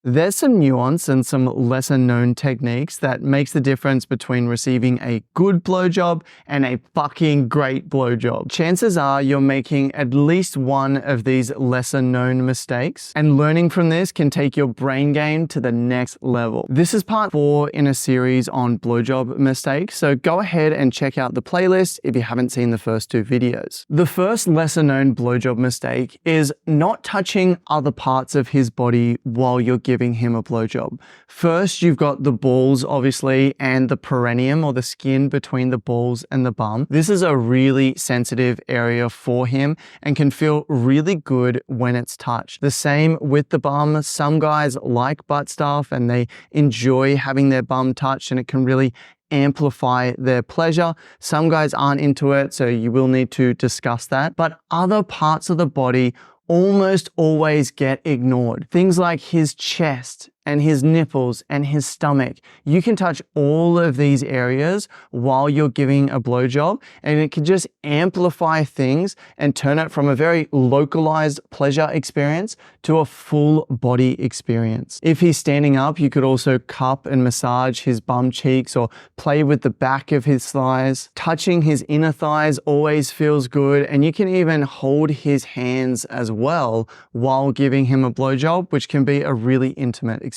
There's some nuance and some lesser known techniques that makes the difference between receiving a good blowjob and a fucking great blowjob. Chances are you're making at least one of these lesser known mistakes, and learning from this can take your brain game to the next level. This is part 4 in a series on blowjob mistakes, so go ahead and check out the playlist if you haven't seen the first 2 videos. The first lesser known blowjob mistake is not touching other parts of his body while you're giving him a blowjob. First, you've got the balls, obviously, and the perineum, or the skin between the balls and the bum. This is a really sensitive area for him and can feel really good when it's touched. The same with the bum. Some guys like butt stuff and they enjoy having their bum touched, and it can really amplify their pleasure. Some guys aren't into it, so you will need to discuss that. But other parts of the body almost always get ignored. Things like his chest and his nipples and his stomach. You can touch all of these areas while you're giving a blowjob, and it can just amplify things and turn it from a very localized pleasure experience to a full body experience. If he's standing up, you could also cup and massage his bum cheeks or play with the back of his thighs. Touching his inner thighs always feels good, and you can even hold his hands as well while giving him a blowjob, which can be a really intimate experience.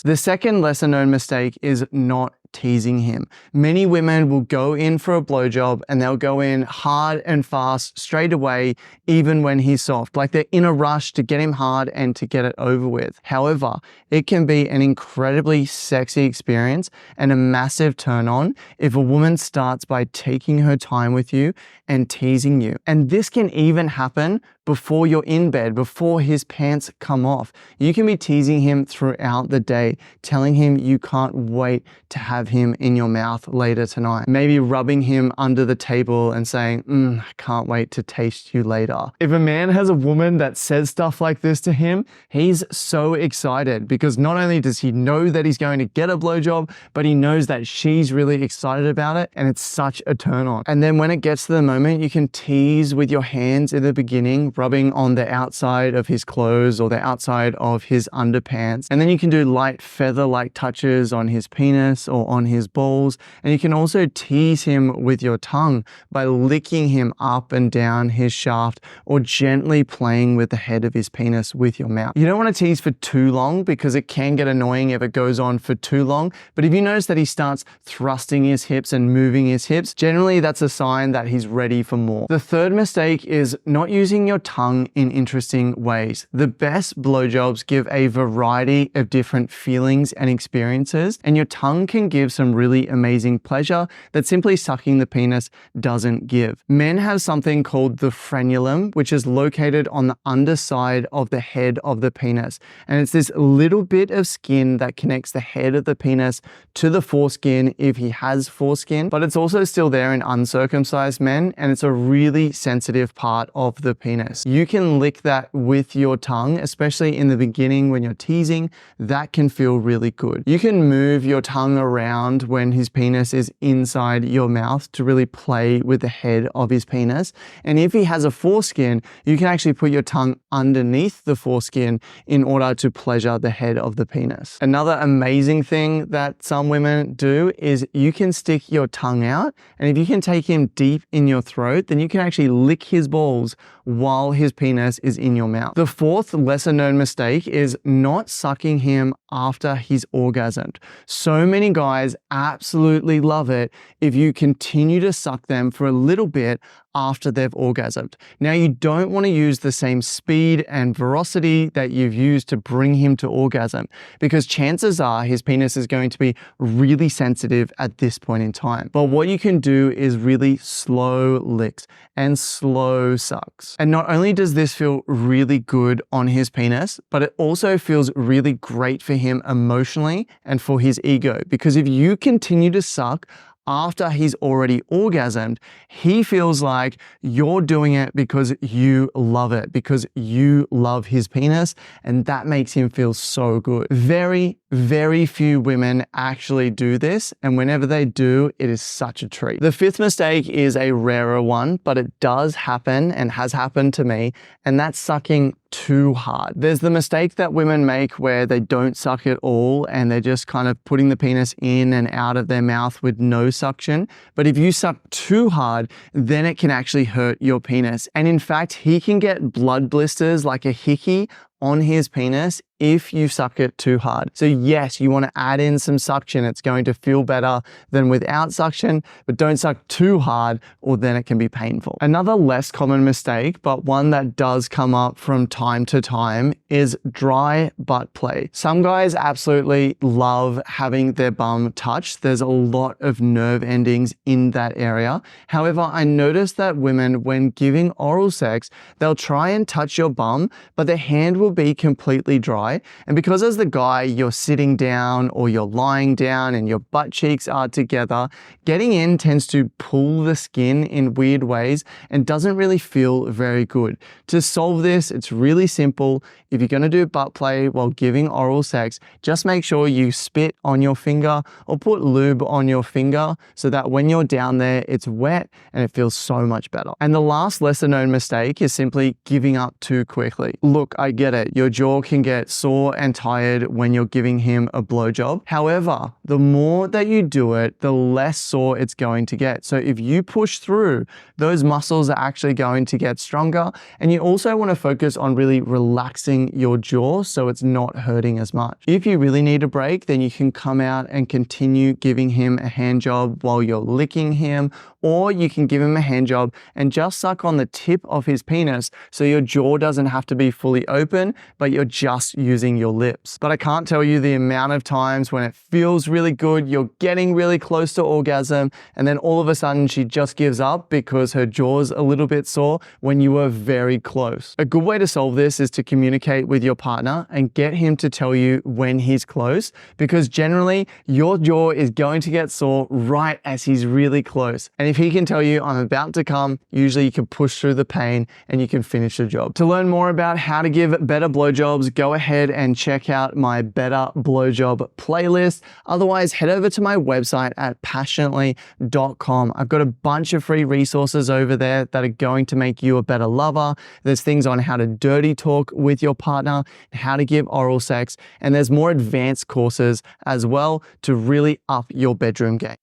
The second lesser known mistake is not teasing him. Many women will go in for a blowjob and they'll go in hard and fast straight away, even when he's soft. Like they're in a rush to get him hard and to get it over with. However, it can be an incredibly sexy experience and a massive turn on if a woman starts by taking her time with you and teasing you. And this can even happen before you're in bed, before his pants come off. You can be teasing him throughout the day, telling him you can't wait to have him in your mouth later tonight. Maybe rubbing him under the table and saying, I can't wait to taste you later. If a man has a woman that says stuff like this to him, he's so excited because not only does he know that he's going to get a blowjob, but he knows that she's really excited about it, and it's such a turn on. And then when it gets to the moment, you can tease with your hands in the beginning, rubbing on the outside of his clothes or the outside of his underpants. And then you can do light feather-like touches on his penis or on his balls. And you can also tease him with your tongue by licking him up and down his shaft or gently playing with the head of his penis with your mouth. You don't want to tease for too long because it can get annoying if it goes on for too long. But if you notice that he starts thrusting his hips and moving his hips, generally that's a sign that he's ready for more. The third mistake is not using your tongue in interesting ways. The best blowjobs give a variety of different feelings and experiences, and your tongue can give some really amazing pleasure that simply sucking the penis doesn't give. Men have something called the frenulum, which is located on the underside of the head of the penis. And it's this little bit of skin that connects the head of the penis to the foreskin if he has foreskin, but it's also still there in uncircumcised men, and it's a really sensitive part of the penis. You can lick that with your tongue, especially in the beginning when you're teasing. That can feel really good. You can move your tongue around when his penis is inside your mouth to really play with the head of his penis. And if he has a foreskin, you can actually put your tongue underneath the foreskin in order to pleasure the head of the penis. Another amazing thing that some women do is you can stick your tongue out, and if you can take him deep in your throat, then you can actually lick his balls while his penis is in your mouth. The fourth lesser known mistake is not sucking him after he's orgasmed. So many guys absolutely love it if you continue to suck them for a little bit after they've orgasmed. Now, you don't want to use the same speed and velocity that you've used to bring him to orgasm, because chances are his penis is going to be really sensitive at this point in time. But what you can do is really slow licks and slow sucks. And not only does this feel really good on his penis, but it also feels really great for him emotionally and for his ego, because if you continue to suck after he's already orgasmed, he feels like you're doing it because you love it, because you love his penis, and that makes him feel so good. Very, Very few women actually do this, and whenever they do, it is such a treat. The fifth mistake is a rarer one, but it does happen and has happened to me, and that's sucking too hard. There's the mistake that women make where they don't suck at all and they're just kind of putting the penis in and out of their mouth with no suction. But if you suck too hard, then it can actually hurt your penis. And in fact, he can get blood blisters like a hickey on his penis if you suck it too hard. So yes, you want to add in some suction. It's going to feel better than without suction, but don't suck too hard or then it can be painful. Another less common mistake, but one that does come up from time to time, is dry butt play. Some guys absolutely love having their bum touched. There's a lot of nerve endings in that area. However, I noticed that women, when giving oral sex, they'll try and touch your bum, but their hand will be completely dry. And because as the guy, you're sitting down or you're lying down and your butt cheeks are together, getting in tends to pull the skin in weird ways and doesn't really feel very good. To solve this, it's really simple. If you're going to do butt play while giving oral sex, just make sure you spit on your finger or put lube on your finger so that when you're down there, it's wet and it feels so much better. And the last lesser known mistake is simply giving up too quickly. Look, I get it. Your jaw can get sore and tired when you're giving him a blowjob. However, the more that you do it, the less sore it's going to get. So if you push through, those muscles are actually going to get stronger. And you also want to focus on really relaxing your jaw so it's not hurting as much. If you really need a break, then you can come out and continue giving him a hand job while you're licking him, or you can give him a hand job and just suck on the tip of his penis so your jaw doesn't have to be fully open, but you're just using your lips. But I can't tell you the amount of times when it feels really good, you're getting really close to orgasm, and then all of a sudden she just gives up because her jaw's a little bit sore when you were very close. A good way to solve this is to communicate with your partner and get him to tell you when he's close, because generally your jaw is going to get sore right as he's really close. And if he can tell you, I'm about to come, usually you can push through the pain and you can finish the job. To learn more about how to give better blowjobs, go ahead and check out my Better Blowjob playlist. Otherwise, head over to my website at passionately.com. I've got a bunch of free resources over there that are going to make you a better lover. There's things on how to dirty talk with your partner, how to give oral sex, and there's more advanced courses as well to really up your bedroom game.